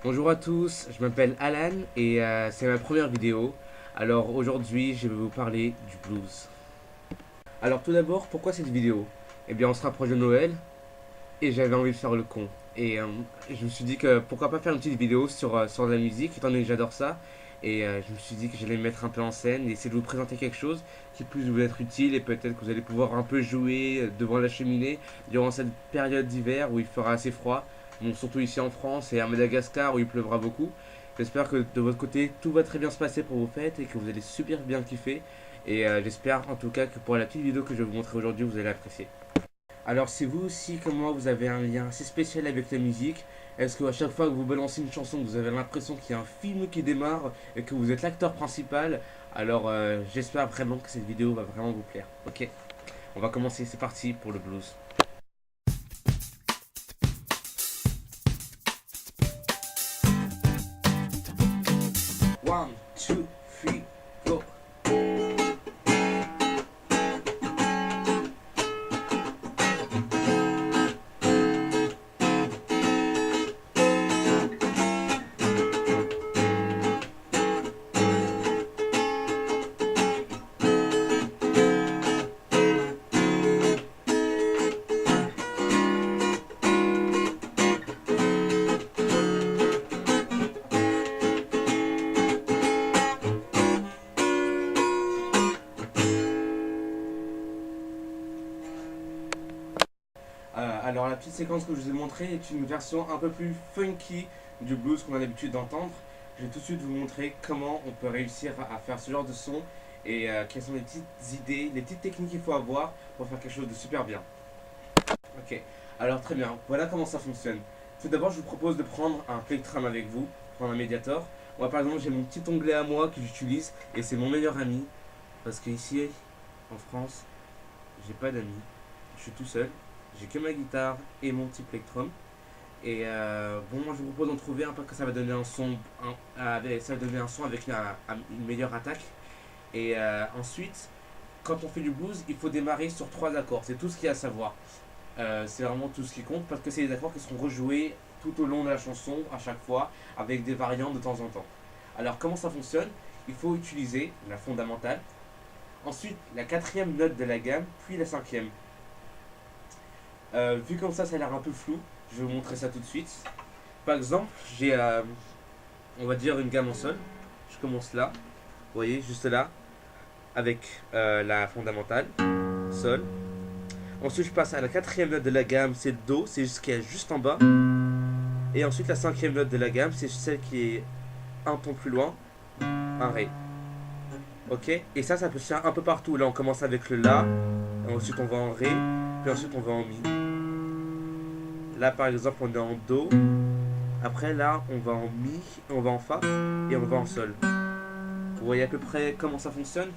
Bonjour à tous, je m'appelle Alan et c'est ma première vidéo. Alors aujourd'hui, je vais vous parler du blues. Alors tout d'abord, pourquoi cette vidéo? Eh bien, on se rapproche de Noël et j'avais envie de faire le con. Et je me suis dit que pourquoi pas faire une petite vidéo sur la musique, étant donné que j'adore ça. Et je me suis dit que j'allais me mettre un peu en scène et essayer de vous présenter quelque chose qui puisse vous être utile et peut-être que vous allez pouvoir un peu jouer devant la cheminée durant cette période d'hiver où il fera assez froid. Bon, surtout ici en France et à Madagascar où il pleuvra beaucoup. J'espère que de votre côté tout va très bien se passer pour vos fêtes et que vous allez super bien kiffer. Et j'espère en tout cas que pour la petite vidéo que je vais vous montrer aujourd'hui, vous allez apprécier. Alors si vous aussi comme moi vous avez un lien assez spécial avec la musique, est-ce que à chaque fois que vous balancez une chanson vous avez l'impression qu'il y a un film qui démarre et que vous êtes l'acteur principal? Alors j'espère vraiment que cette vidéo va vraiment vous plaire. Ok, on va commencer, c'est parti pour le blues. One, two, three, go. Alors la petite séquence que je vous ai montrée est une version un peu plus funky du blues qu'on a l'habitude d'entendre. Je vais tout de suite vous montrer comment on peut réussir à faire ce genre de son et quelles sont les petites idées, les petites techniques qu'il faut avoir pour faire quelque chose de super bien. Ok, alors très bien, voilà comment ça fonctionne. Tout d'abord je vous propose de prendre un plectrum avec vous, prendre un médiator. Moi par exemple j'ai mon petit onglet à moi que j'utilise et c'est mon meilleur ami parce que ici en France j'ai pas d'amis, je suis tout seul. J'ai que ma guitare et mon petit plectrum. Et bon, moi je vous propose d'en trouver un peu que ça va donner un son, ça va donner un son avec une meilleure attaque. Et ensuite, quand on fait du blues, il faut démarrer sur trois accords. C'est tout ce qu'il y a à savoir. C'est vraiment tout ce qui compte parce que c'est des accords qui seront rejoués tout au long de la chanson à chaque fois avec des variantes de temps en temps. Alors comment ça fonctionne? Il faut utiliser la fondamentale, ensuite la quatrième note de la gamme, puis la cinquième. Vu comme ça a l'air un peu flou, je vais vous montrer ça tout de suite. Par exemple, j'ai, on va dire, une gamme en sol. Je commence là, vous voyez, juste là, avec la fondamentale, sol. Ensuite, je passe à la quatrième note de la gamme, c'est le do, c'est ce qui est juste en bas. Et ensuite, la cinquième note de la gamme, c'est celle qui est un ton plus loin, un ré. Ok? Et ça peut se faire un peu partout. Là, on commence avec le la, ensuite on va en ré, puis ensuite on va en mi. Là, par exemple, on est en do. Après, là, on va en mi, on va en fa et on va en sol. Vous voyez à peu près comment ça fonctionne?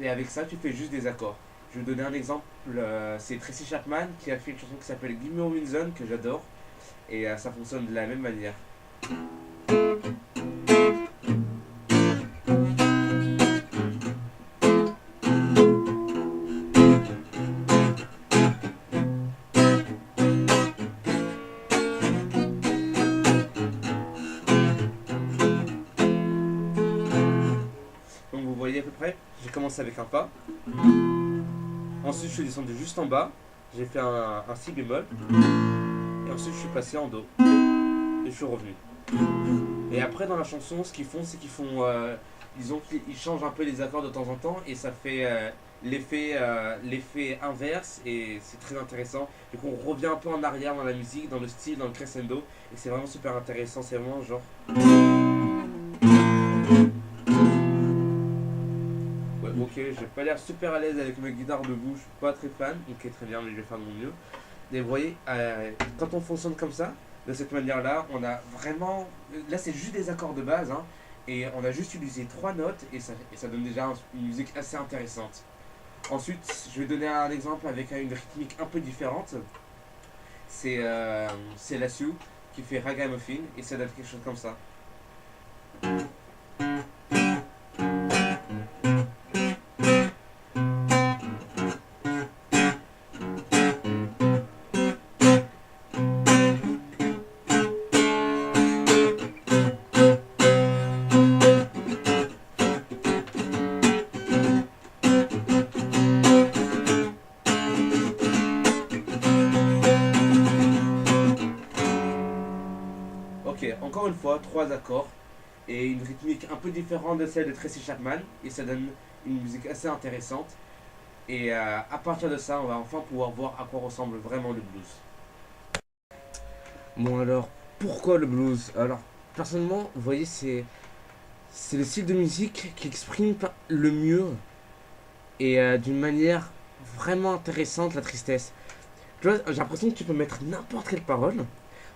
Et avec ça, tu fais juste des accords. Je vais vous donner un exemple. C'est Tracy Chapman qui a fait une chanson qui s'appelle Give Me a Reason, que j'adore. Et ça fonctionne de la même manière. Donc vous voyez à peu près, j'ai commencé avec un fa. Ensuite, je suis descendu juste en bas. J'ai fait un si bémol. Et ensuite, je suis passé en do. Et je suis revenu. Et après, dans la chanson, ce qu'ils font, c'est ils changent un peu les accords de temps en temps. Et ça fait l'effet inverse. Et c'est très intéressant. Du coup, on revient un peu en arrière dans la musique, dans le style, dans le crescendo. Et c'est vraiment super intéressant. C'est vraiment genre. Ouais, ok, j'ai pas l'air super à l'aise avec ma guitare debout, je suis pas très fan. Ok, très bien, mais je vais faire de mon mieux. Et vous voyez, quand on fonctionne comme ça, de cette manière-là, on a vraiment. Là, c'est juste des accords de base, hein, et on a juste utilisé trois notes, et ça donne déjà une musique assez intéressante. Ensuite, je vais donner un exemple avec une rythmique un peu différente. C'est la Sioux qui fait Ragamuffin, et ça donne quelque chose comme ça. Ok, encore une fois, 3 accords et une rythmique un peu différente de celle de Tracy Chapman et ça donne une musique assez intéressante. Et à partir de ça, on va enfin pouvoir voir à quoi ressemble vraiment le blues. Bon alors, pourquoi le blues? Alors, personnellement, vous voyez, c'est le style de musique qui exprime le mieux et d'une manière vraiment intéressante la tristesse. Tu vois, j'ai l'impression que tu peux mettre n'importe quelle parole,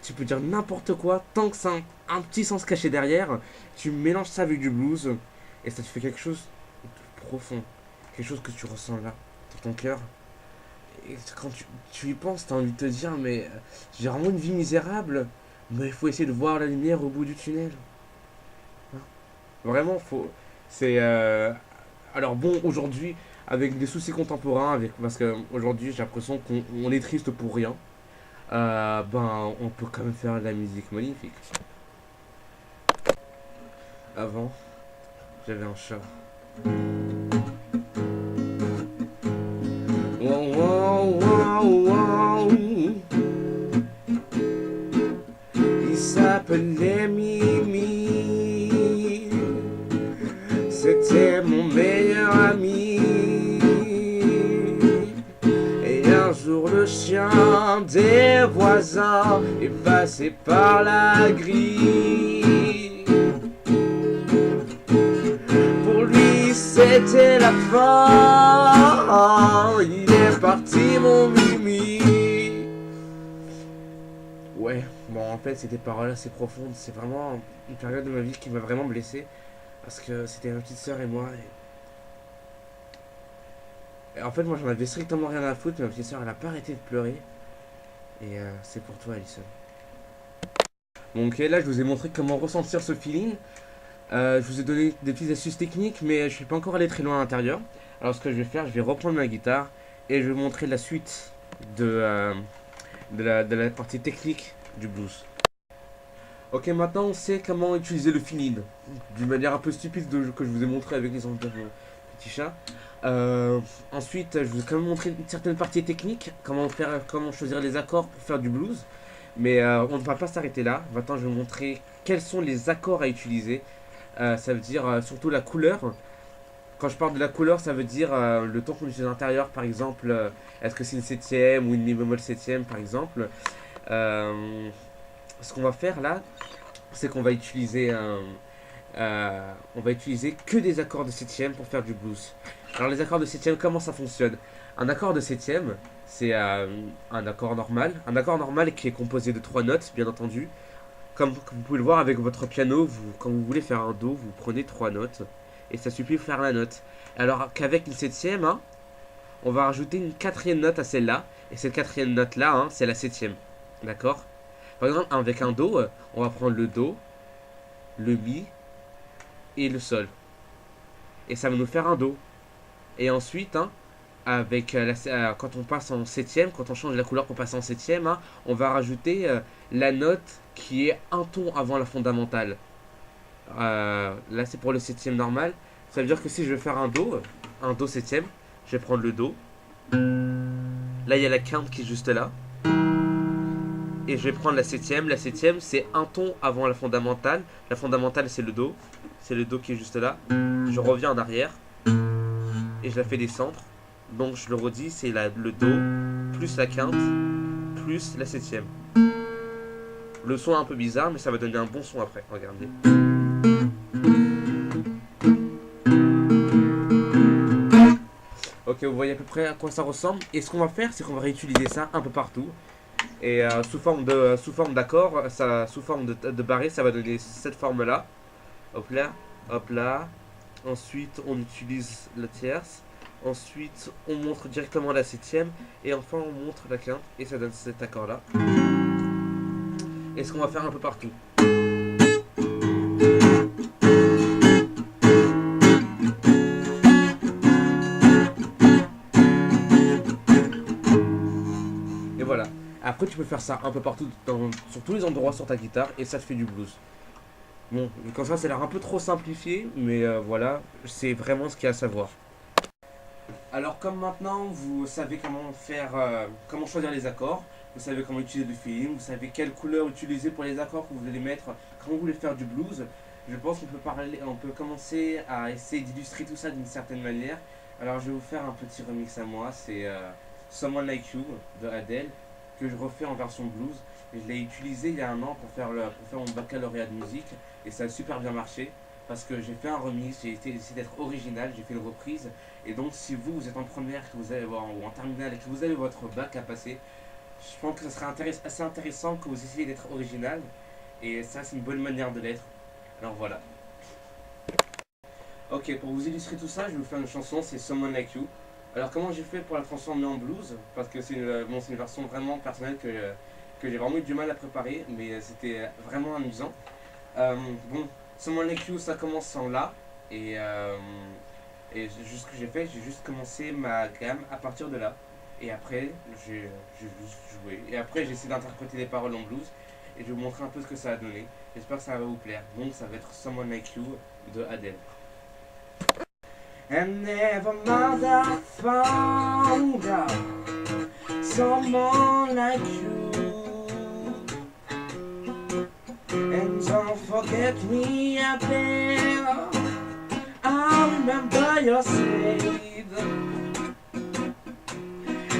tu peux dire n'importe quoi, tant que ça a un petit sens caché derrière, tu mélanges ça avec du blues et ça te fait quelque chose de profond, quelque chose que tu ressens là, dans ton cœur. Et quand tu y penses, t'as envie de te dire, mais j'ai vraiment une vie misérable, mais il faut essayer de voir la lumière au bout du tunnel. Hein. Vraiment, faut. C'est. Alors bon, aujourd'hui, avec des soucis contemporains, parce qu'aujourd'hui j'ai l'impression qu'on est triste pour rien, ben on peut quand même faire de la musique magnifique. Avant, j'avais un chat. Wow, wow, wow, wow. Il s'appelait Mimi. C'était mon meilleur ami. Et un jour le chien des voisins est passé par la grille. Pour lui c'était la fin. Il est parti mon Mimi. Ouais, bon en fait c'est des paroles assez profondes. C'est vraiment une période de ma vie qui m'a vraiment blessé. Parce que c'était ma petite soeur et moi. Et en fait, moi j'en avais strictement rien à foutre, mais ma petite soeur elle a pas arrêté de pleurer. Et c'est pour toi, Alison. Bon, ok, là je vous ai montré comment ressentir ce feeling. Je vous ai donné des petites astuces techniques, mais je suis pas encore allé très loin à l'intérieur. Alors, ce que je vais faire, je vais reprendre ma guitare et je vais vous montrer la suite de la partie technique du blues. Ok, maintenant on sait comment utiliser le feeling d'une manière un peu stupide que je vous ai montré avec les de mon petit chat. Ensuite, je vous ai quand même montré une certaine partie technique, comment choisir les accords pour faire du blues. Mais on ne va pas s'arrêter là. Maintenant, je vais vous montrer quels sont les accords à utiliser. Ça veut dire surtout la couleur. Quand je parle de la couleur, ça veut dire le ton qu'on utilise à l'intérieur, par exemple, est-ce que c'est une septième ou une mi bémol septième, par exemple. Euh, Ce qu'on va faire là, c'est qu'on va utiliser on va utiliser que des accords de septième pour faire du blues. Alors les accords de septième, comment ça fonctionne? Un accord de septième, c'est un accord normal. Un accord normal qui est composé de 3 notes, bien entendu. Comme vous pouvez le voir avec votre piano, quand vous voulez faire un do, vous prenez 3 notes. Et ça suffit pour faire la note. Alors qu'avec une septième, hein, on va rajouter une quatrième note à celle-là. Et cette quatrième note-là, hein, c'est la septième. D'accord? Par exemple, avec un do, on va prendre le do, le mi et le sol. Et ça va nous faire un do. Et ensuite, hein, quand on passe en septième, quand on change la couleur pour passer en septième, hein, on va rajouter la note qui est un ton avant la fondamentale. Là, c'est pour le septième normal. Ça veut dire que si je veux faire un do septième, je vais prendre le do. Là, il y a la quinte qui est juste là. Et je vais prendre la septième. La septième, c'est un ton avant la fondamentale. La fondamentale, c'est le do. C'est le do qui est juste là. Je reviens en arrière. Et je la fais descendre. Donc, je le redis, c'est le do, plus la quinte, plus la septième. Le son est un peu bizarre, mais ça va donner un bon son après. Regardez. Ok, vous voyez à peu près à quoi ça ressemble. Et ce qu'on va faire, c'est qu'on va réutiliser ça un peu partout. Et sous forme d'accord, sous forme de barré, ça va donner cette forme-là. Hop là, hop là. Ensuite, on utilise la tierce. Ensuite, on montre directement la septième. Et enfin, on montre la quinte. Et ça donne cet accord-là. Et ce qu'on va faire un peu partout. Et voilà. Après, tu peux faire ça un peu partout, sur tous les endroits sur ta guitare. Et ça te fait du blues. Bon, comme ça, ça a l'air un peu trop simplifié. Mais voilà, c'est vraiment ce qu'il y a à savoir. Alors comme maintenant vous savez comment choisir les accords, vous savez comment utiliser le feeling, vous savez quelle couleur utiliser pour les accords que vous allez mettre quand vous voulez faire du blues. Je pense on peut commencer à essayer d'illustrer tout ça d'une certaine manière. Alors je vais vous faire un petit remix à moi, c'est Someone Like You de Adele, que je refais en version blues. Et je l'ai utilisé il y a un an pour faire mon baccalauréat de musique, et ça a super bien marché. Parce que j'ai fait un remix, j'ai essayé d'être original, j'ai fait une reprise. Et donc si vous êtes en première que vous allez voir, ou en terminale et que vous avez votre bac à passer, je pense que ce sera assez intéressant que vous essayiez d'être original. Et ça, c'est une bonne manière de l'être. Alors voilà. Ok, pour vous illustrer tout ça, je vais vous faire une chanson, c'est Someone Like You. Alors comment j'ai fait pour la transformer en blues? Parce que c'est une version vraiment personnelle que j'ai vraiment eu du mal à préparer, mais c'était vraiment amusant. Bon, Someone Like You, ça commence en La. Et, euh, juste ce que j'ai fait, j'ai juste commencé ma gamme à partir de là. Et après, j'ai juste joué. Et après, j'ai essayé d'interpréter les paroles en blues. Et je vais vous montrer un peu ce que ça a donné. J'espère que ça va vous plaire. Donc, ça va être Someone Like You de Adele. And never mind, I found out someone like you. And don't forget me out there. I remember your shade.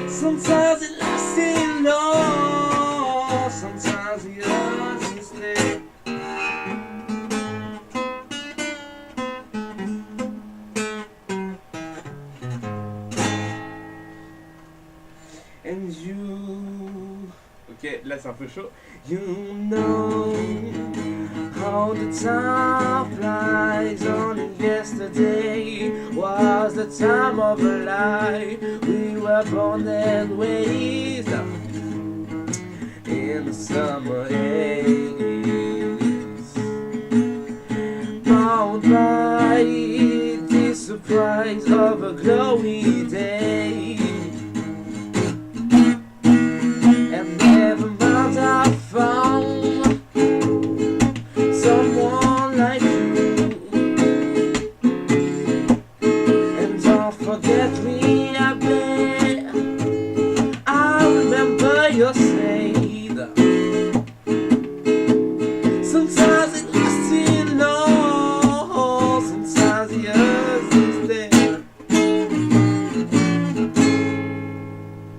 Sometimes it lasts in long, sometimes it doesn't stay. And you, ok, là c'est un peu chaud. You know how the time flies. Only yesterday was the time of our life. We were born and raised in the summer 80s. Bound by the surprise of a glowy day. And never mind, I found someone like you. And don't forget me, I bet. I remember your shade. Sometimes it lasts in long, sometimes it doesn't stay.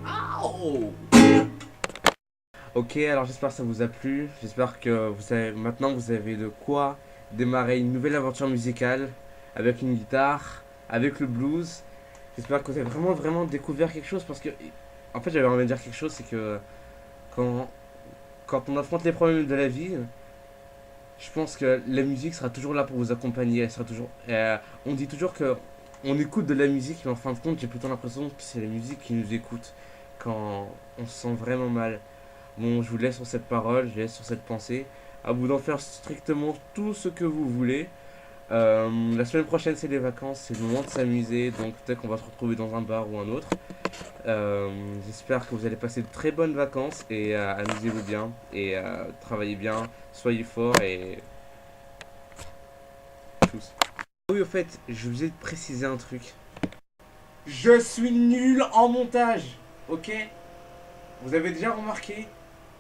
Ow! Ok, alors j'espère que ça vous a plu. J'espère que maintenant vous avez de quoi démarrer une nouvelle aventure musicale avec une guitare, avec le blues. J'espère que vous avez vraiment découvert quelque chose parce que, en fait, j'avais envie de dire quelque chose, c'est que quand, quand on affronte les problèmes de la vie, je pense que la musique sera toujours là pour vous accompagner. Elle sera toujours. On dit toujours que on écoute de la musique, mais en fin de compte, j'ai plutôt l'impression que c'est la musique qui nous écoute quand on se sent vraiment mal. Bon, je vous laisse sur cette parole, je laisse sur cette pensée. À vous d'en faire strictement tout ce que vous voulez. La semaine prochaine, c'est les vacances, c'est le moment de s'amuser. Donc peut-être qu'on va se retrouver dans un bar ou un autre. J'espère que vous allez passer de très bonnes vacances et amusez-vous bien et travaillez bien, soyez forts et tous. Oui, au fait, je vous ai précisé un truc. Je suis nul en montage, ok? Vous avez déjà remarqué?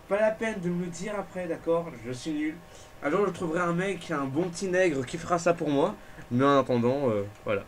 Pas la peine de me le dire après, d'accord? Je suis nul. Un jour, je trouverai un mec, un bon petit nègre qui fera ça pour moi. Mais en attendant, voilà.